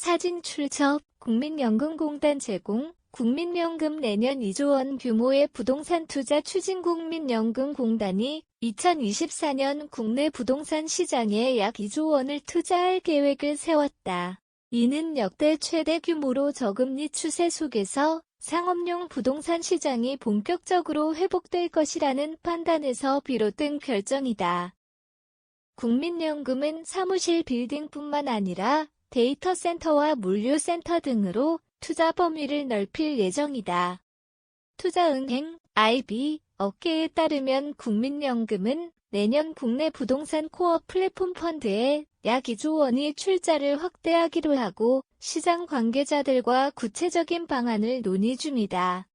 사진 출처 국민연금공단 제공, 국민연금 내년 2조 원 규모의 부동산 투자 추진 국민연금공단이 2024년 국내 부동산 시장에 약 2조 원을 투자할 계획을 세웠다. 이는 역대 최대 규모로 저금리 추세 속에서 상업용 부동산 시장이 본격적으로 회복될 것이라는 판단에서 비롯된 결정이다. 국민연금은 사무실 빌딩뿐만 아니라 데이터 센터와 물류센터 등으로 투자 범위를 넓힐 예정이다. 투자은행, IB, 업계에 따르면 국민연금은 내년 국내 부동산 코어 플랫폼 펀드에 약 2조 원의 출자를 확대하기로 하고 시장 관계자들과 구체적인 방안을 논의 중이다.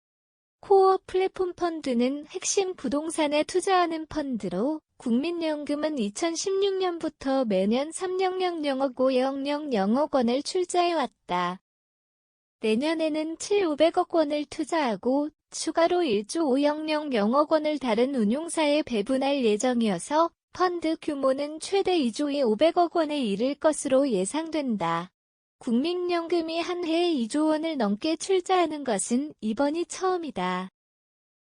코어 플랫폼 펀드는 핵심 부동산에 투자하는 펀드로 국민연금은 2016년부터 매년 300억 500억 원을 출자해왔다. 내년에는 7,500억 원을 투자하고 추가로 1조 500억 원을 다른 운용사에 배분할 예정이어서 펀드 규모는 최대 2조 500억 원에 이를 것으로 예상된다. 국민연금이 한 해에 2조 원을 넘게 출자하는 것은 이번이 처음이다.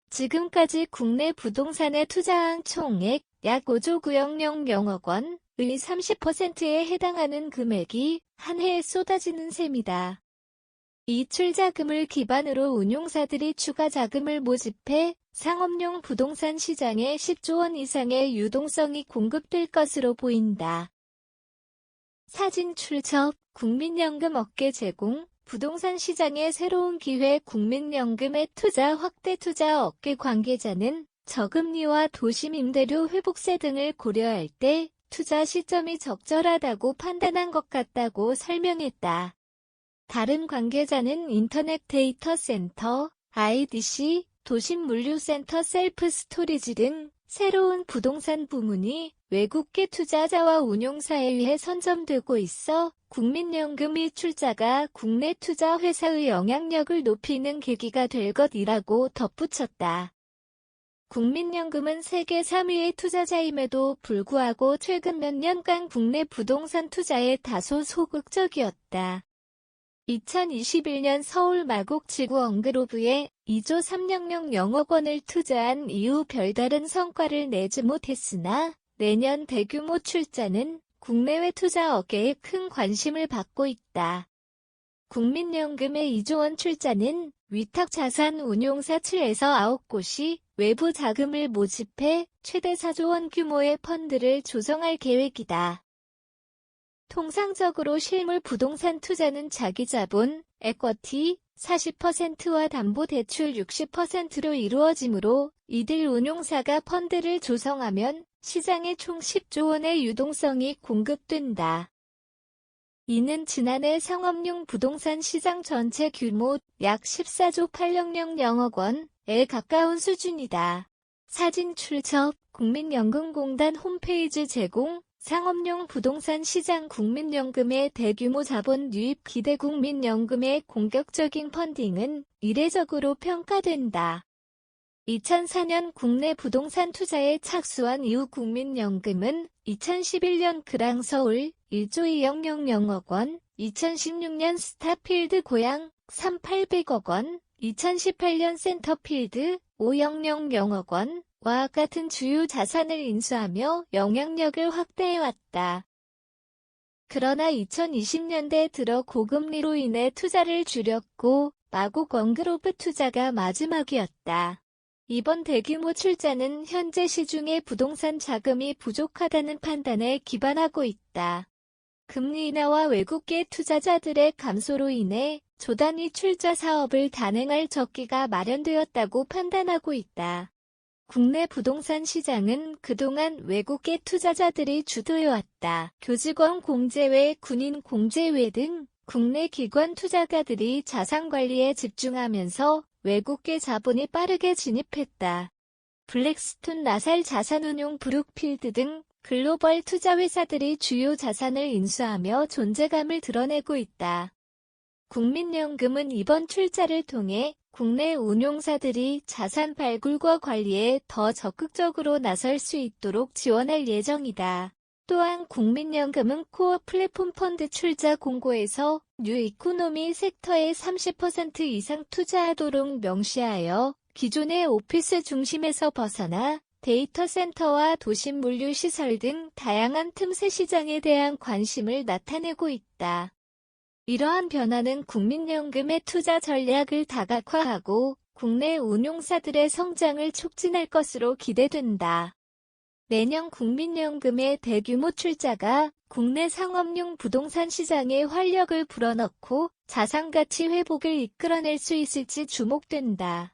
지금까지 국내 부동산에 투자한 총액 약 5조 900억 원의 30%에 해당하는 금액이 한 해에 쏟아지는 셈이다. 이 출자금을 기반으로 운용사들이 추가 자금을 모집해 상업용 부동산 시장에 10조 원 이상의 유동성이 공급될 것으로 보인다. 사진 출처 국민연금 업계 제공, 부동산 시장의 새로운 기회 국민연금의 투자 확대 투자 업계 관계자는 저금리와 도심 임대료 회복세 등을 고려할 때 투자 시점이 적절하다고 판단한 것 같다고 설명했다. 다른 관계자는 인터넷 데이터 센터, IDC, 도심 물류센터 셀프 스토리지 등 새로운 부동산 부문이 외국계 투자자와 운용사에 의해 선점되고 있어 국민연금의 출자가 국내 투자 회사의 영향력을 높이는 계기가 될 것이라고 덧붙였다. 국민연금은 세계 3위의 투자자임에도 불구하고 최근 몇 년간 국내 부동산 투자에 다소 소극적이었다. 2021년 서울 마곡지구 엉그로브에 2조 300억 원을 투자한 이후 별다른 성과를 내지 못했으나 내년 대규모 출자는 국내외 투자 업계에 큰 관심을 받고 있다. 국민연금의 2조 원 출자는 위탁자산 운용사 7에서 9곳이 외부 자금을 모집해 최대 4조 원 규모의 펀드를 조성할 계획이다. 통상적으로 실물 부동산 투자는 자기자본, 에쿼티 40%와 담보대출 60%로 이루어지므로 이들 운용사가 펀드를 조성하면 시장에 총 10조 원의 유동성이 공급된다. 이는 지난해 상업용 부동산 시장 전체 규모 약 14조 800억 원에 가까운 수준이다. 사진 출처 국민연금공단 홈페이지 제공 상업용 부동산 시장 국민연금의 대규모 자본 유입 기대 국민연금의 공격적인 펀딩은 이례적으로 평가된다. 2004년 국내 부동산 투자에 착수한 이후 국민연금은 2011년 그랑서울 1조 200억 원, 2016년 스타필드 고양 3,800억 원, 2018년 센터필드 500억 원과 같은 주요 자산을 인수하며 영향력을 확대해왔다. 그러나 2020년대 들어 고금리로 인해 투자를 줄였고 마곡 엉그로브 투자가 마지막이었다. 이번 대규모 출자는 현재 시중의 부동산 자금이 부족하다는 판단에 기반하고 있다. 금리 인하와 외국계 투자자들의 감소로 인해 조단위 출자 사업을 단행할 적기가 마련되었다고 판단하고 있다. 국내 부동산 시장은 그동안 외국계 투자자들이 주도해왔다. 교직원 공제외, 군인 공제외 등 국내 기관 투자가들이 자산 관리에 집중하면서 외국계 자본이 빠르게 진입했다. 블랙스톤, 라살 자산운용, 브룩필드 등 글로벌 투자 회사들이 주요 자산을 인수하며 존재감을 드러내고 있다. 국민연금은 이번 출자를 통해 국내 운용사들이 자산 발굴과 관리에 더 적극적으로 나설 수 있도록 지원할 예정이다. 또한 국민연금은 코어 플랫폼 펀드 출자 공고에서 뉴 이코노미 섹터에 30% 이상 투자하도록 명시하여 기존의 오피스 중심에서 벗어나 데이터 센터와 도심 물류 시설 등 다양한 틈새 시장에 대한 관심을 나타내고 있다. 이러한 변화는 국민연금의 투자 전략을 다각화하고 국내 운용사들의 성장을 촉진할 것으로 기대된다. 내년 국민연금의 대규모 출자가 국내 상업용 부동산 시장에 활력을 불어넣고 자산가치 회복을 이끌어낼 수 있을지 주목된다.